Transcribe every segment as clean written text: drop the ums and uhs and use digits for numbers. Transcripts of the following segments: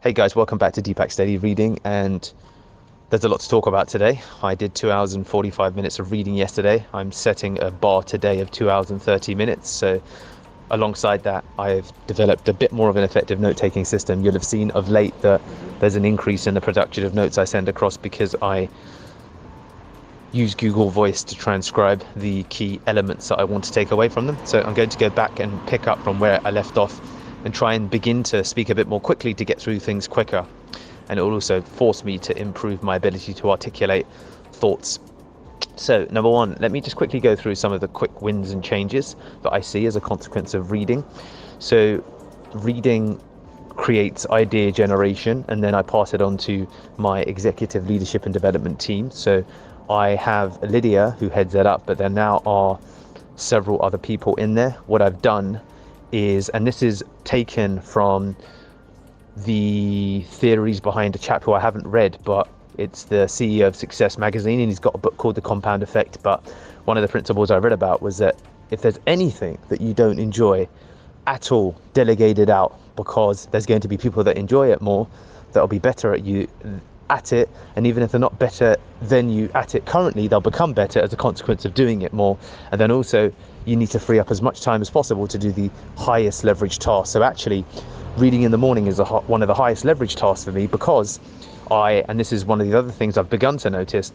Hey guys, welcome back to Deepak's Daily Reading, and there's a lot to talk about today. I did 2 hours and 45 minutes of reading yesterday. I'm setting a bar today of 2 hours and 30 minutes. So alongside that, I've developed a bit more of an effective note-taking system. You'll have seen of late that there's an increase in the production of notes I send across because I use Google Voice to transcribe the key elements that I want to take away from them. So I'm going to go back and pick up from where I left off and try and begin to speak a bit more quickly to get through things quicker. And it will also force me to improve my ability to articulate thoughts. So number one, let me just quickly go through some of the quick wins and changes that I see as a consequence of reading. So reading creates idea generation, and then I pass it on to my executive leadership and development team. So I have Lydia who heads that up, but there now are several other people in there. What I've done is, and this is taken from the theories behind a chap who I haven't read, but it's the CEO of Success magazine, and he's got a book called The Compound Effect. But one of the principles I read about was that if there's anything that you don't enjoy at all, delegate it out, because there's going to be people that enjoy it more, that'll be better at it, and even if they're not better than you at it currently, they'll become better as a consequence of doing it more. And then also you need to free up as much time as possible to do the highest leverage tasks. So actually reading in the morning is one of the highest leverage tasks for me, because and this is one of the other things I've begun to notice,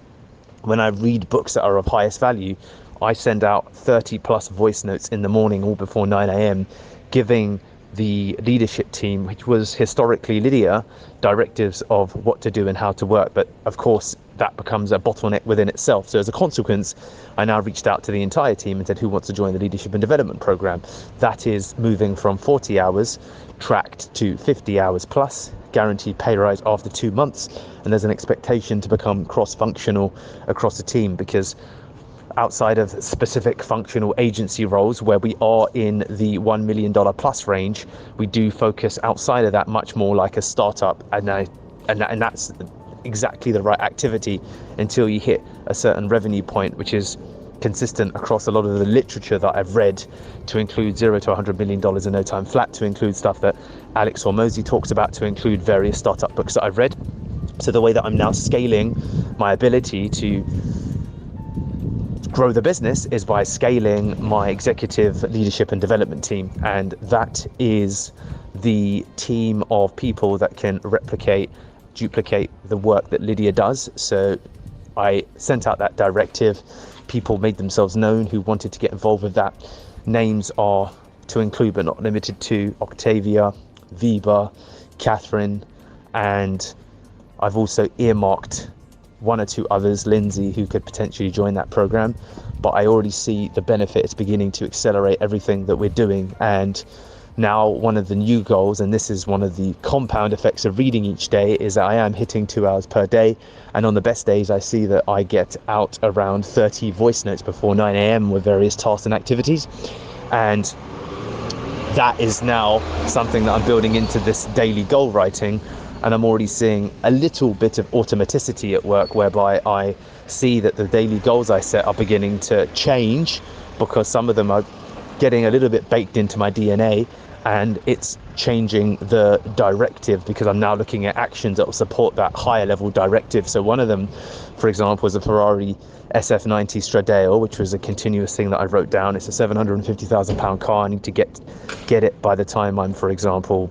when I read books that are of highest value, I send out 30 plus voice notes in the morning, all before 9 a.m, giving the leadership team, which was historically Lydia, directives of what to do and how to work. But of course that becomes a bottleneck within itself. So as a consequence, I now reached out to the entire team and said, who wants to join the leadership and development program? That is moving from 40 hours tracked to 50 hours plus, guaranteed pay rise after 2 months. And there's an expectation to become cross-functional across the team, because outside of specific functional agency roles where we are in the $1 million plus range, we do focus outside of that much more like a startup, and that's exactly the right activity until you hit a certain revenue point, which is consistent across a lot of the literature that I've read, to include $0 to $100 million in no time flat, to include stuff that Alex Hormozy talks about, to include various startup books that I've read. So the way that I'm now scaling my ability to grow the business is by scaling my executive leadership and development team, and that is the team of people that can duplicate the work that Lydia does. So I sent out that directive. People made themselves known who wanted to get involved with that. Names are to include but not limited to Octavia, Viva, Catherine, and I've also earmarked one or two others, Lindsay, who could potentially join that program. But I already see the benefits beginning to accelerate everything that we're doing. And now one of the new goals, and this is one of the compound effects of reading each day, is that I am hitting 2 hours per day. And on the best days, I see that I get out around 30 voice notes before 9 a.m. with various tasks and activities. And that is now something that I'm building into this daily goal writing. And I'm already seeing a little bit of automaticity at work, whereby I see that the daily goals I set are beginning to change, because some of them are getting a little bit baked into my DNA, and it's changing the directive, because I'm now looking at actions that will support that higher level directive. So one of them, for example, is a Ferrari SF90 Stradale, which was a continuous thing that I wrote down. It's a £750,000 car. I need to get it by the time I'm, for example,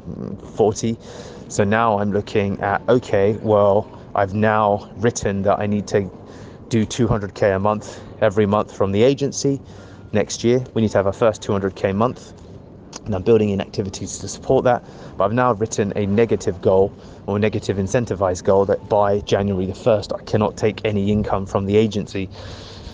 40. So now I'm looking at, okay, well, I've now written that I need to do 200k a month every month from the agency. Next year, we need to have our first 200k month, and I'm building in activities to support that. But I've now written a negative goal, or negative incentivized goal, that by January the 1st, I cannot take any income from the agency.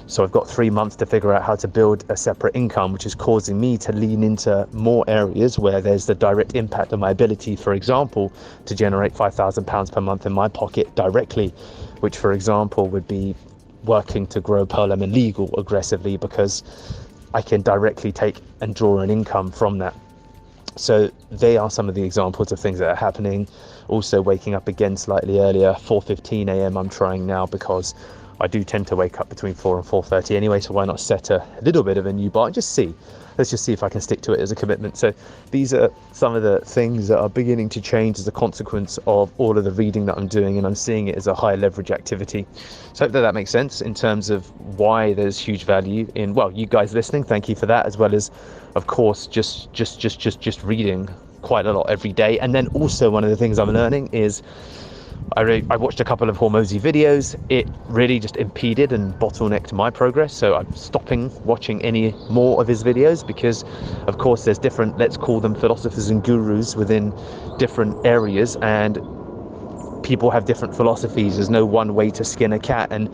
So I've got 3 months to figure out how to build a separate income, which is causing me to lean into more areas where there's the direct impact on my ability, for example, to generate £5,000 per month in my pocket directly, which, for example, would be working to grow Pearl Lemon Legal aggressively, because I can directly take and draw an income from that. So they are some of the examples of things that are happening. Also waking up again slightly earlier, 4:15 a.m. I'm trying now, because I do tend to wake up between 4 and 4:30 anyway, so why not set a little bit of a new bar and just see. Let's just see if I can stick to it as a commitment. So these are some of the things that are beginning to change as a consequence of all of the reading that I'm doing, and I'm seeing it as a high leverage activity. So I hope that makes sense in terms of why there's huge value in, well, you guys listening, thank you for that, as well as, of course, just reading quite a lot every day. And then also one of the things I'm learning is I watched a couple of Hormozy videos. It really just impeded and bottlenecked my progress. So I'm stopping watching any more of his videos because, of course, there's different, let's call them philosophers and gurus within different areas, and people have different philosophies. There's no one way to skin a cat. And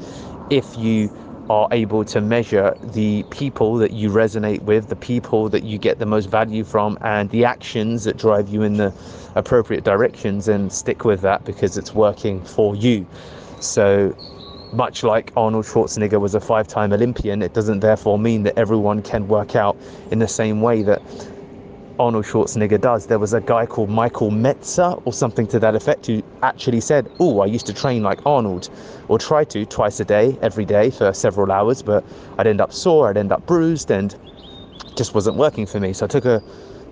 if you are able to measure the people that you resonate with, the people that you get the most value from, and the actions that drive you in the appropriate directions, and stick with that because it's working for you. So much like Arnold Schwarzenegger was a 5-time Olympian, it doesn't therefore mean that everyone can work out in the same way that Arnold Schwarzenegger does. There was a guy called Michael Metzer or something to that effect who actually said, I used to train like Arnold, or try to, twice a day, every day for several hours, but I'd end up sore, I'd end up bruised, and just wasn't working for me. So I took a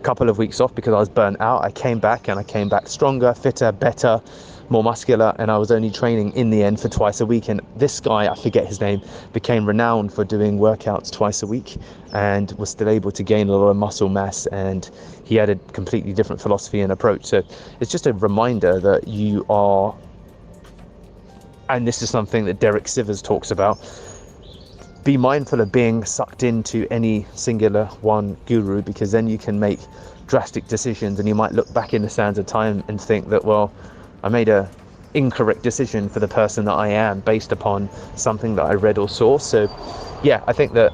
couple of weeks off because I was burnt out. I came back, and I came back stronger, fitter, better, more muscular, and I was only training in the end for twice a week. And this guy, I forget his name, became renowned for doing workouts twice a week and was still able to gain a lot of muscle mass, and he had a completely different philosophy and approach. So it's just a reminder that you are, and this is something that Derek Sivers talks about, be mindful of being sucked into any singular one guru, because then you can make drastic decisions, and you might look back in the sands of time and think that, well, I made a incorrect decision for the person that I am based upon something that I read or saw. So yeah, I think that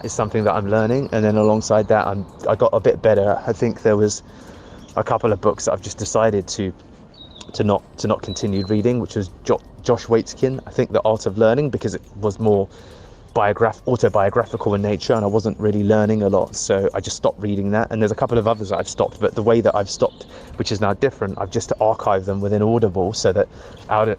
is something that I'm learning. And then alongside that, I got a bit better. I think there was a couple of books that I've just decided to not continue reading, which was Josh Waitzkin, I think, The Art of Learning, because it was more autobiographical in nature, and I wasn't really learning a lot, so I just stopped reading that. And there's a couple of others that I've stopped, but the way that I've stopped, which is now different, I've just archived them within Audible, so that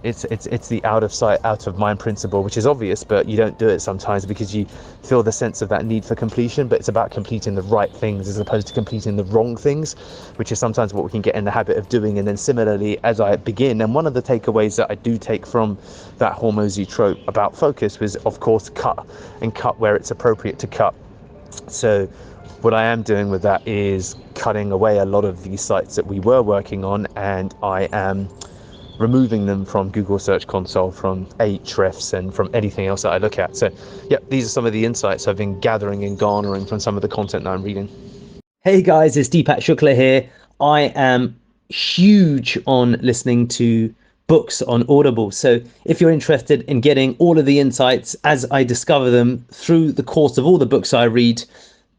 it's the out of sight, out of mind principle, which is obvious, but you don't do it sometimes because you feel the sense of that need for completion. But it's about completing the right things as opposed to completing the wrong things, which is sometimes what we can get in the habit of doing. And then similarly, as I begin, and one of the takeaways that I do take from that Hormozy trope about focus was, of course, cut where it's appropriate to cut. So what I am doing with that is cutting away a lot of these sites that we were working on, and I am removing them from Google Search Console, from Ahrefs, and from anything else that I look at. So yeah, these are some of the insights I've been gathering and garnering from some of the content that I'm reading. Hey guys, it's Deepak Shukla here. I am huge on listening to books on Audible. So if you're interested in getting all of the insights as I discover them through the course of all the books I read,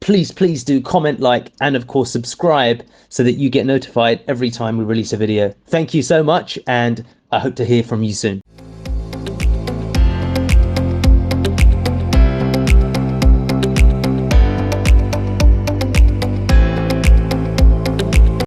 please do comment, like, and of course subscribe so that you get notified every time we release a video. Thank you so much, and I hope to hear from you soon.